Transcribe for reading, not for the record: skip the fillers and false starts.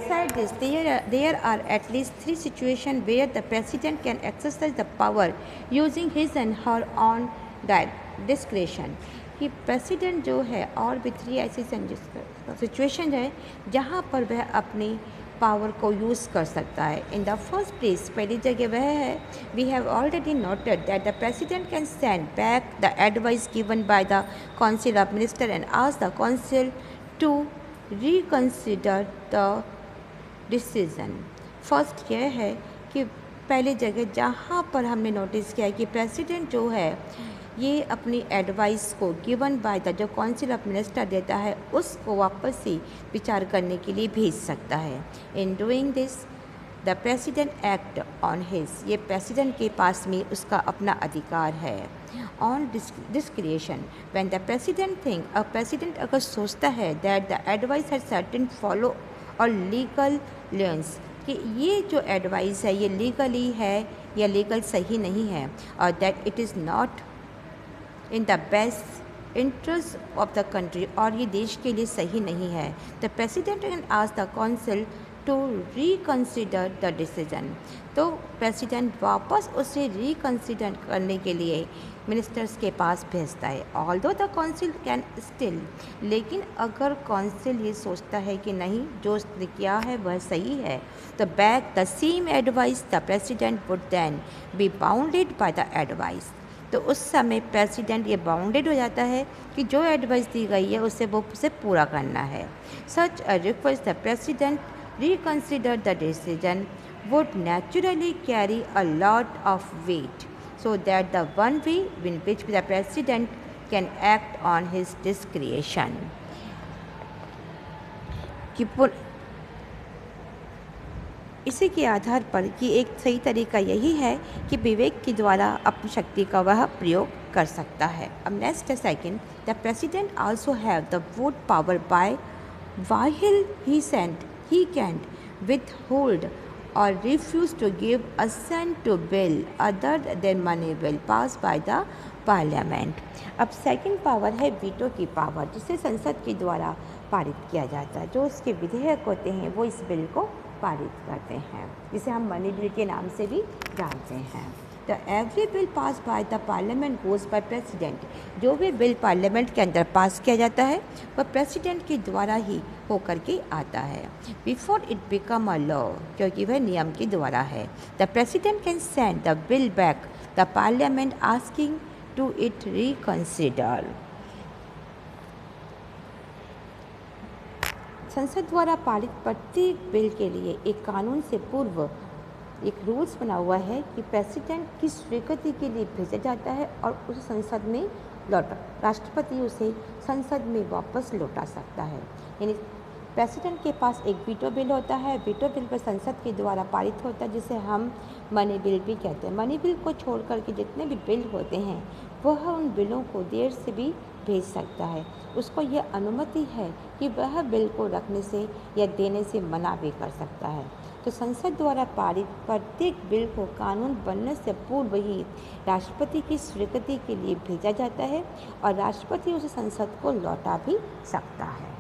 Besides this, there are at least 3 situations where the president can exercise the power using his and her own discretion. कि president जो है और भी 3 ऐसी situation है जहाँ पर वह अपनी पावर को यूज़ कर सकता है. इन द फर्स्ट प्लेस, पहली जगह वह है, we have already noted that the president can send back the advice given by the council of minister and ask the council to reconsider the decision. First यह है कि पहली जगह जहाँ पर हमने नोटिस किया है कि प्रेसिडेंट जो है ये अपनी एडवाइस को गिवन बाय द जो काउंसिल ऑफ मिनिस्टर देता है उसको वापस से विचार करने के लिए भेज सकता है. In doing this the president act on his, ये प्रेसिडेंट के पास में उसका अपना अधिकार है. On डिस्क्रिएशन, when the president think, president अगर सोचता है that the advice has certain follow और लीगल लेंस, कि ये जो एडवाइस है ये लीगली है या लीगल सही नहीं है और that it is not in the best interest of the country, और ये देश के लिए सही नहीं है, the president can ask the council to reconsider the decision. तो प्रेसिडेंट वापस उसे रिकंसिडर करने के लिए मिनिस्टर्स के पास भेजता है. Although the council can still, लेकिन अगर काउंसिल ये सोचता है कि नहीं जो उसने किया है वह सही है, तो back the same advice the president would then be bounded by the advice. तो उस समय प्रेसिडेंट ये बाउंडेड हो जाता है कि जो एडवाइस दी गई है उससे वो उसे पूरा करना है. Such a request the president reconsider the decision would naturally carry a lot of weight, so that the one way in which the president can act on his discretion. इसी के आधार पर कि एक सही तरीका यही है कि विवेक के द्वारा अपनी शक्ति का वह प्रयोग कर सकता है. अब नेक्स्ट है second, the president also have the vote power bye while he can withhold or refuse to give assent to bill other than money bill passed by the parliament. अब सेकंड पावर है veto की power, जिसे संसद के द्वारा पारित किया जाता है. जो उसके विधेयक होते हैं वो इस बिल को पारित करते हैं, जिसे हम मनी बिल के नाम से भी जानते हैं. The every bill pass by the parliament goes by president. जो भी बिल पार्लियामेंट के अंदर पास किया जाता है वह प्रेसिडेंट के द्वारा ही होकर के आता है. Before it become a law, क्योंकि वह नियम के द्वारा है. The president can send the bill back the parliament asking to it reconsider. संसद द्वारा पारित प्रत्येक बिल के लिए एक कानून से पूर्व एक रूल्स बना हुआ है कि प्रेसिडेंट की स्वीकृति के लिए भेजा जाता है और उसे संसद में लौटा, राष्ट्रपति उसे संसद में वापस लौटा सकता है. यानी प्रेसिडेंट के पास एक वीटो बिल होता है, वीटो बिल पर संसद के द्वारा पारित होता है, जिसे हम मनी बिल भी कहते हैं. मनी बिल को छोड़ करके जितने भी बिल होते हैं वह उन बिलों को देर से भी भेज सकता है. उसको यह अनुमति है कि वह बिल को रखने से या देने से मना भी कर सकता है. तो संसद द्वारा पारित प्रत्येक बिल को कानून बनने से पूर्व ही राष्ट्रपति की स्वीकृति के लिए भेजा जाता है और राष्ट्रपति उसे संसद को लौटा भी सकता है.